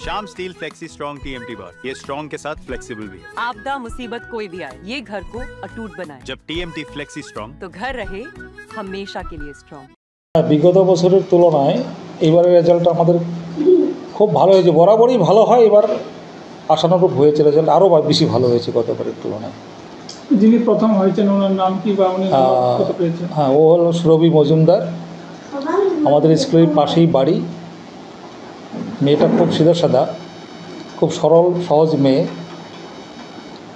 Shyam steel flexi strong TMT बार, ये strong के साथ फ्लेक्सिबल भी है। आपदा मुसीबत कोई भी आए, ये घर को अटूट बनाए। जब TMT फ्लेक्सी स्ट्रॉन्ग, तो घर रहे हमेशा के लिए स्ट्रॉन्ग। বিগত বছরের তুলনায় এবারের রেজাল্ট আমাদের খুব ভালো হয়েছে, বরাবরই ভালো হয়, এবার আশানুরূপ হয়েছে, রেজাল্ট আরও বেশি ভালো হয়েছে গতবারের তুলনায়। যিনি প্রথম হয়েছেন ওনার নাম কি বা উনি কত পেয়েছেন? হ্যাঁ, ও হলো সুরভি মজুমদার, আমাদের স্কুলের পাশেই বাড়ি। মেয়েটা খুব সিধাসাদা, খুব সরল সহজ মেয়ে,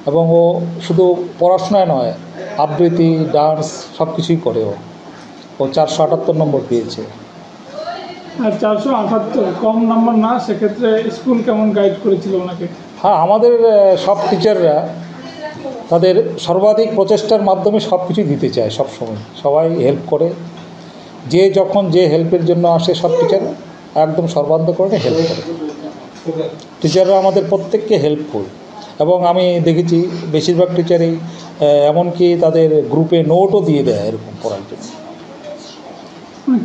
এবং ও শুধু পড়াশোনায় নয়, আবৃত্তি, ডান্স সব কিছুই করে। ও 478 নম্বর পেয়েছে। আর 478 কম নাম্বার না, সেক্ষেত্রে স্কুল কেমন গাইড করেছিল ওনাকে? হ্যাঁ, আমাদের সব টিচাররা তাদের সর্বাধিক প্রচেষ্টার মাধ্যমে সব কিছুই দিতে চায়, সবসময় সবাই হেল্প করে। যে যখন যে হেল্পের জন্য আসে, সব টিচার একদম সর্বান্তকরণে হেল্প করে। টিচাররা আমাদের প্রত্যেককে হেল্পফুল, এবং আমি দেখেছি বেশিরভাগ টিচারই এমনকি তাদের গ্রুপে নোটও দিয়ে দেয় এরকম পড়ার জন্য।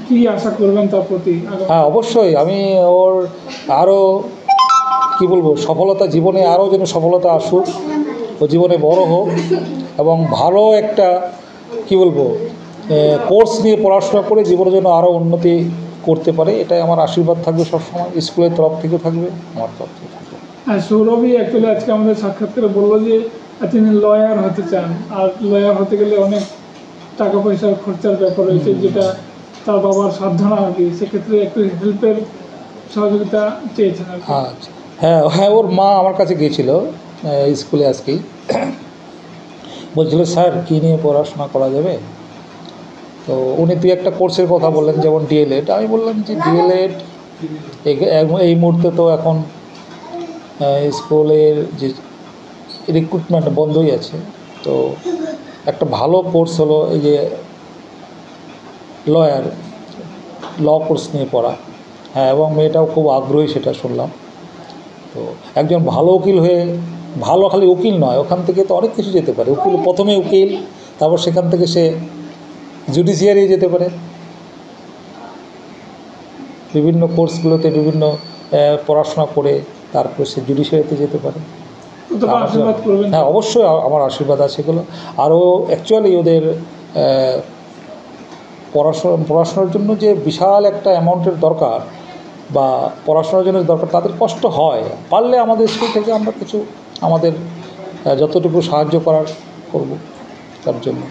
কি আশা করবেন তার প্রতি? হ্যাঁ, অবশ্যই আমি ওর আরও কী বলবো, সফলতা, জীবনে আরও যেন সফলতা আসুক, ও জীবনে বড় হোক এবং ভালো একটা কী বলবো কোর্স নিয়ে পড়াশোনা করে জীবনে যেন আরও উন্নতি করতে পারে, এটাই আমার আশীর্বাদ থাকবে সবসময়। স্কুলের তরফ থেকেও থাকবে, আমার তরফ থেকে থাকবে। হ্যাঁ, সৌরভী অ্যাকচুয়ালি আজকে আমাদের সাক্ষাৎকারে বললো যে তিনি লয়ার হতে চান, আর লয়ার হতে গেলে অনেক টাকা পয়সার খরচার ব্যাপার রয়েছে, যেটা তার বাবার সাধ্য না আর কি। সেক্ষেত্রে একটু হেল্পের সহযোগিতা চেয়েছেন আর কি। আচ্ছা, হ্যাঁ হ্যাঁ, ওর মা আমার কাছে গিয়েছিল স্কুলে আজকেই, বলছিল স্যার কী নিয়ে পড়াশোনা করা যাবে। তো উনি দুই একটা কোর্সের কথা বললেন, যেমন DLED। আমি বললাম যে DLED এই মুহূর্তে তো এখন স্কুলের যে রিক্রুটমেন্ট বন্ধই আছে, তো একটা ভালো কোর্স হলো এই যে ল কোর্স নিয়ে পড়া। হ্যাঁ, এবং মেয়েটাও খুব আগ্রহী, সেটা শুনলাম। তো একজন ভালো উকিল হয়ে, ভালো খালি উকিল নয়, ওখান থেকে তো অনেক কিছু যেতে পারে। উকিল প্রথমে উকিল, তারপর সেখান থেকে সে জুডিশিয়ারি যেতে পারে, বিভিন্ন কোর্সগুলোতে বিভিন্ন পড়াশোনা করে তারপরে সে জুডিশিয়ারিতে যেতে পারে। হ্যাঁ, অবশ্যই আমার আশীর্বাদ আছে এগুলো। আরও অ্যাকচুয়ালি ওদের পড়াশোনার জন্য যে বিশাল একটা অ্যামাউন্টের দরকার বা পড়াশোনার জন্য দরকার, তাদের কষ্ট হয়। পারলে আমাদের স্কুল থেকে আমরা কিছু আমাদের যতটুকু সাহায্য করার করব তার জন্য।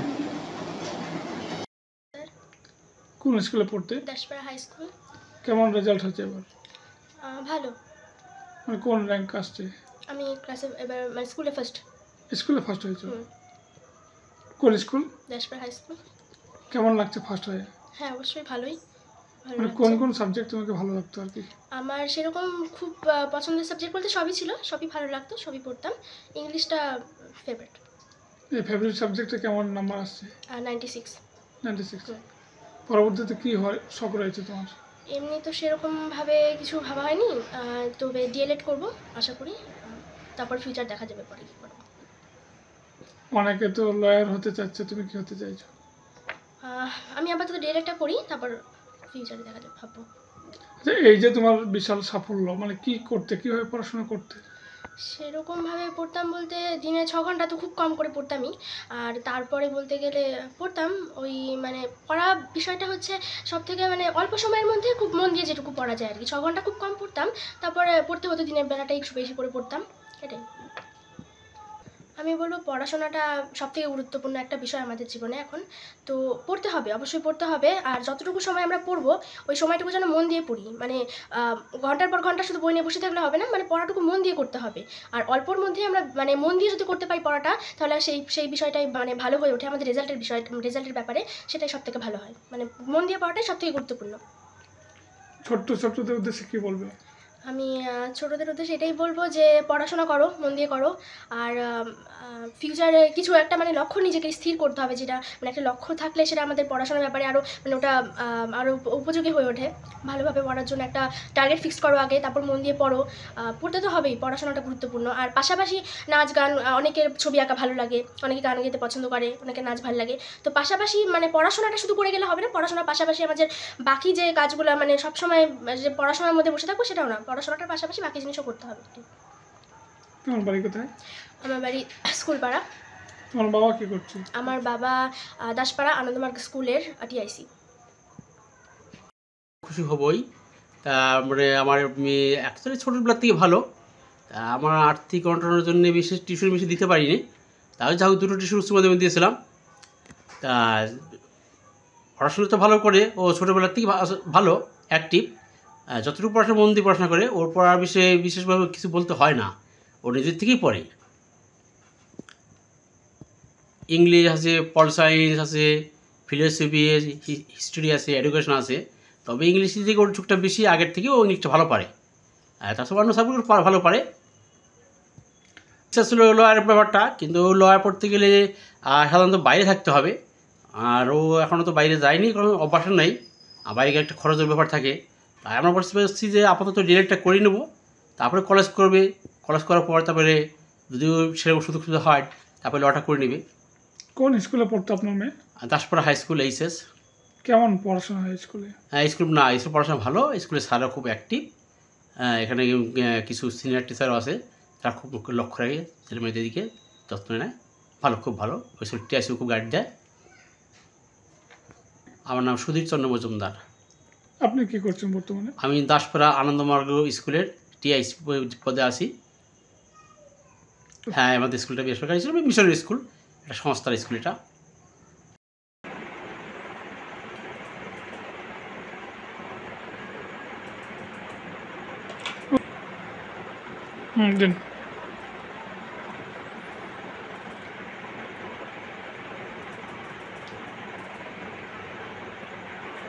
কোন স্কুলে পড়তে? Daspara high school. কেমন রেজাল্ট হচ্ছে এবার? ভালো। মানে কোন র্যাঙ্ক আসছে? আমি ক্লাসে এবার মানে স্কুলে ফার্স্ট। স্কুলে ফার্স্ট হয়েছে? কোন স্কুল? Daspara high school. কেমন লাগছে ফার্স্ট হয়ে? হ্যাঁ, অবশ্যই ভালোই। মানে কোন কোন সাবজেক্ট তোমাকে ভালো লাগতো আর কি? আমার সেরকম খুব পছন্দের সাবজেক্ট বলতে সবই ছিল, সবই ভালো লাগতো, সবই পড়তাম। ইংলিশটা ফেভারিট। এই ফেভারিট সাবজেক্টে কেমন নাম্বার আসছে? 96। পরবর্তীতে কি হয় শখ রয়েছে তোমার? এমনি তো সেরকমভাবে কিছু ভাবা হয়নি, তবে DLED করব আশা করি, তারপর ফিউচার দেখা যাবে পরে কী করব। অনেকে তো লয়ার হতে চাচ্ছে, তুমি কি হতে চাইছো? আমি আপাতত DLEDটা করি, তারপর ফিউচারে দেখা যাবে, ভাববো। আচ্ছা, এই যে তোমার বিশাল সাফল্য, মানে কি করতে, কীভাবে পড়াশোনা করতে? সেরকমভাবে পড়তাম বলতে দিনে 6 ঘন্টা তো খুব কম করে পড়তামই। আর তারপরে বলতে গেলে পড়তাম ওই মানে পড়া বিষয়টা হচ্ছে সবথেকে মানে অল্প সময়ের মধ্যে খুব মন দিয়ে যেটুকু পড়া যায় আর কি। 6 ঘন্টা খুব কম পড়তাম, তারপরে পড়তে হতো দিনের বেলাটাই একটু বেশি করে পড়তাম, এটাই। আমি বলবো পড়াশোনাটা সবথেকে গুরুত্বপূর্ণ একটা বিষয় আমাদের জীবনে এখন। তো পড়তে হবে, অবশ্যই পড়তে হবে। আর যতটুকু সময় আমরা পড়বো, ওই সময়টুকু যেন মন দিয়ে পড়ি। মানে ঘন্টার পর ঘন্টা শুধু বই নিয়ে বসে থাকলে হবে না, মানে পড়াটুকু মন দিয়ে করতে হবে। আর অল্পর মধ্যে আমরা মানে মন দিয়ে যদি করতে পারি পড়াটা, তাহলে সেই বিষয়টাই মানে ভালো হয়ে ওঠে আমাদের রেজাল্টের ব্যাপারে, সেটাই সবথেকে ভালো হয়। মানে মন দিয়ে পড়াটাই সবথেকে গুরুত্বপূর্ণ। ছোট্টদের উদ্দেশ্যে কী বলবে? আমি ছোটদের উদ্দেশ্যে এটাই বলবো যে পড়াশোনা করো, মন দিয়ে করো। আর ফিউচারে কিছু একটা মানে লক্ষ্য নিজেকে স্থির করতে হবে, যেটা মানে একটা লক্ষ্য থাকলে সেটা আমাদের পড়াশোনার ব্যাপারে আরও মানে ওটা আরও উপযোগী হয়ে ওঠে। ভালোভাবে পড়ার জন্য একটা টার্গেট ফিক্স করো আগে, তারপর মন দিয়ে পড়ো। পড়তে তো হবেই, পড়াশোনাটা গুরুত্বপূর্ণ। আর পাশাপাশি নাচ গান, অনেকের ছবি আঁকা ভালো লাগে, অনেকে গান গাইতে পছন্দ করে, অনেকে নাচ ভালো লাগে। তো পাশাপাশি মানে পড়াশোনাটা শুধু করে গেলে হবে না, পড়াশোনার পাশাপাশি আমাদের বাকি যে কাজগুলো মানে সবসময় যে পড়াশোনার মধ্যে বসে থাকবো সেটাও না, পড়াশোনাটার পাশাপাশি বাকি জিনিসও করতে হবে একটু। তোমার বাড়ি কোথায়? আমার বাড়ি স্কুলপাড়া। তোমার বাবা কি করছে? আমার বাবা দাসপাড়া আনন্দমার্গ স্কুলের টিআইসি। খুশি হবই। তারপরে আমার মেয়ে অ্যাকচুয়ালি ছোটোবেলার থেকে ভালো। আমার আর্থিক অনটনের জন্য বিশেষ টিউশন বেশি দিতে পারিনি, তাও যা হোক 2টো টিউশন উচ্চ মাধ্যমিক দিয়েছিলাম। তা পড়াশোনা তো ভালো করে, ও ছোটোবেলার থেকে ভালো অ্যাক্টিভ। যতটুকু পড়াশোনা মন দিয়ে পড়াশোনা করে, ওর পড়ার বিষয়ে বিশেষভাবে কিছু বলতে হয় না, ও নিজের থেকেই পড়ে। ইংলিশ আছে, পল সায়েন্স আছে, ফিলোসফি, হিস্ট্রি আছে, এডুকেশন আছে। তবে ইংলিশ দিকে ওর ঝুঁকটা বেশি, আগের থেকে ও ইংলিশটা ভালো পারে। তাছাড়া অন্য সাবজেক্ট ভালো পারে। ইচ্ছা ছিল লয়ারের ব্যাপারটা, কিন্তু লয়ার পড়তে গেলে সাধারণত বাইরে থাকতে হবে, আর ও এখনও তো বাইরে যায়নি, কারণ অভ্যাস নেই, বাইরে গিয়ে একটা খরচের ব্যাপার থাকে। তাই আমরা বলছি যে আপাতত ডিএলএডটা করে নেব, তারপরে কলেজ করবে। কলেজ করার পর তারপরে যদিও সেরকম সুযোগ সুবিধা হয়, তারপরে লটা করে নেবে। কোন স্কুলে পড়তো আপনার মেয়ে? Daspara high school HS. কেমন পড়াশোনা হয় স্কুলে? স্কুল পড়াশোনা ভালো, স্কুলের স্যাররা খুব অ্যাক্টিভ। এখানে কিছু সিনিয়র টিচারও আছে, তারা খুব লক্ষ্য রাখে ছেলে মেয়েদের দিকে, যত্ন নেয়, ভালো, খুব ভালো। ওই স্কুল টিআইসি খুব গাইড দেয়। আমার নাম সুধীর চন্দ্র মজুমদার। আপনি কি করছেন বর্তমানে? আমি দাসপাড়া আনন্দমার্গ স্কুলের টিআইসি পদে আছি। হ্যাঁ, আমাদের স্কুলটা বেসরকারি ছিল, মিশনের স্কুল, একটা সংস্থার স্কুল এটা। দিন।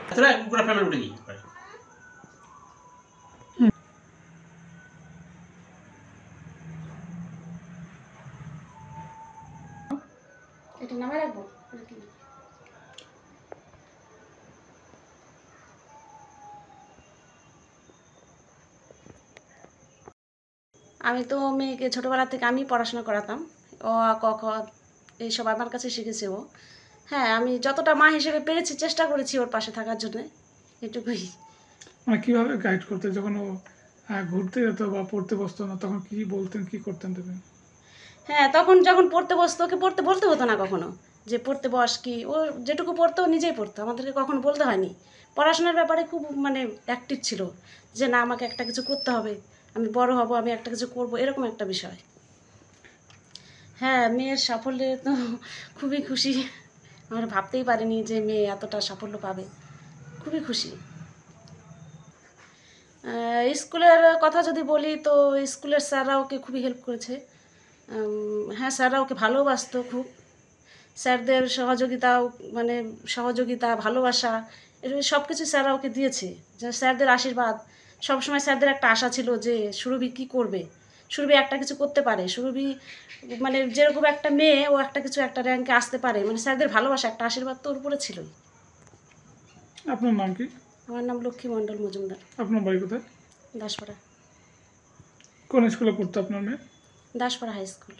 তাছাড়া পুরো ফ্যামিলি উঠে গিয়ে এটা নামে রাখবো। আমি তো মেয়েকে ছোটোবেলা থেকে আমি পড়াশোনা করাতাম, ও ক খ এইসব আমার কাছে শিখেছে ও। হ্যাঁ, আমি যতটা মা হিসেবে পেরেছি চেষ্টা করেছি ওর পাশে থাকার জন্য, এটুকুই। মানে কীভাবে গাইড করতে, যখন ও ঘুরতে যেত বা পড়তে বসতো না, তখন কি বলতেন, কি করতেন তুমি? হ্যাঁ, তখন যখন পড়তে বসতো, ওকে পড়তে বলতে হতো না কখনো যে পড়তে বস, কি ও যেটুকু পড়তো ও নিজেই পড়তো, আমাদেরকে কখনো বলতে হয়নি। পড়াশোনার ব্যাপারে খুব মানে অ্যাক্টিভ ছিল, যে না আমাকে একটা কিছু করতে হবে, আমি বড় হব, আমি একটা কিছু করব, এরকম একটা বিষয়। হ্যাঁ, মেয়ের সাফল্যে তো খুবই খুশি। আমরা ভাবতেই পারিনি যে মেয়ে এতটা সাফল্য পাবে, খুবই খুশি। স্কুলের কথা যদি বলি তো স্কুলের স্যাররা ওকে খুবই হেল্প করেছে। হ্যাঁ, স্যাররা ওকে ভালোবাসতো খুব। স্যারদের সহযোগিতা, ভালোবাসা, এরকম সব কিছু স্যাররা ওকে দিয়েছে। যে স্যারদের আশীর্বাদ, সবসময় স্যারদের একটা আশা ছিল যে সুরভি কী করবে, সুরভি একটা কিছু করতে পারে, সুরভি মানে যেরকম একটা মেয়ে ও একটা কিছু একটা র্যাঙ্কে আসতে পারে, মানে স্যারদের ভালোবাসা, একটা আশীর্বাদ তো ওর উপরে ছিলই। আপনার নাম কি? আমার নাম লক্ষ্মী মণ্ডল মজুমদার। আপনার বাড়ি কোথায়? দাসপাড়া। কোন স্কুলে পড়তো আপনার মেয়ে? Daspara high school.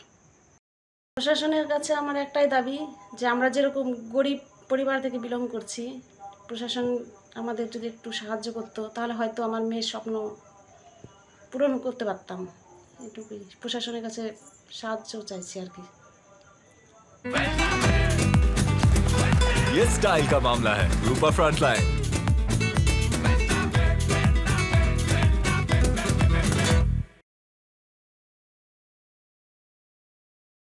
প্রশাসনের কাছে আমার একটাই দাবি যে আমরা যেরকম গরিব পরিবার থেকে বিলং করছি, প্রশাসন আমাদের যদি একটু সাহায্য করতো তাহলে হয়তো আমার মেয়ের স্বপ্ন পূরণ করতে পারতাম, এটুকুই। প্রশাসনের কাছে সাহায্য চাইছি আর কি। ये स्टाइल का मामला है, रूपा फ्रंटलाइन।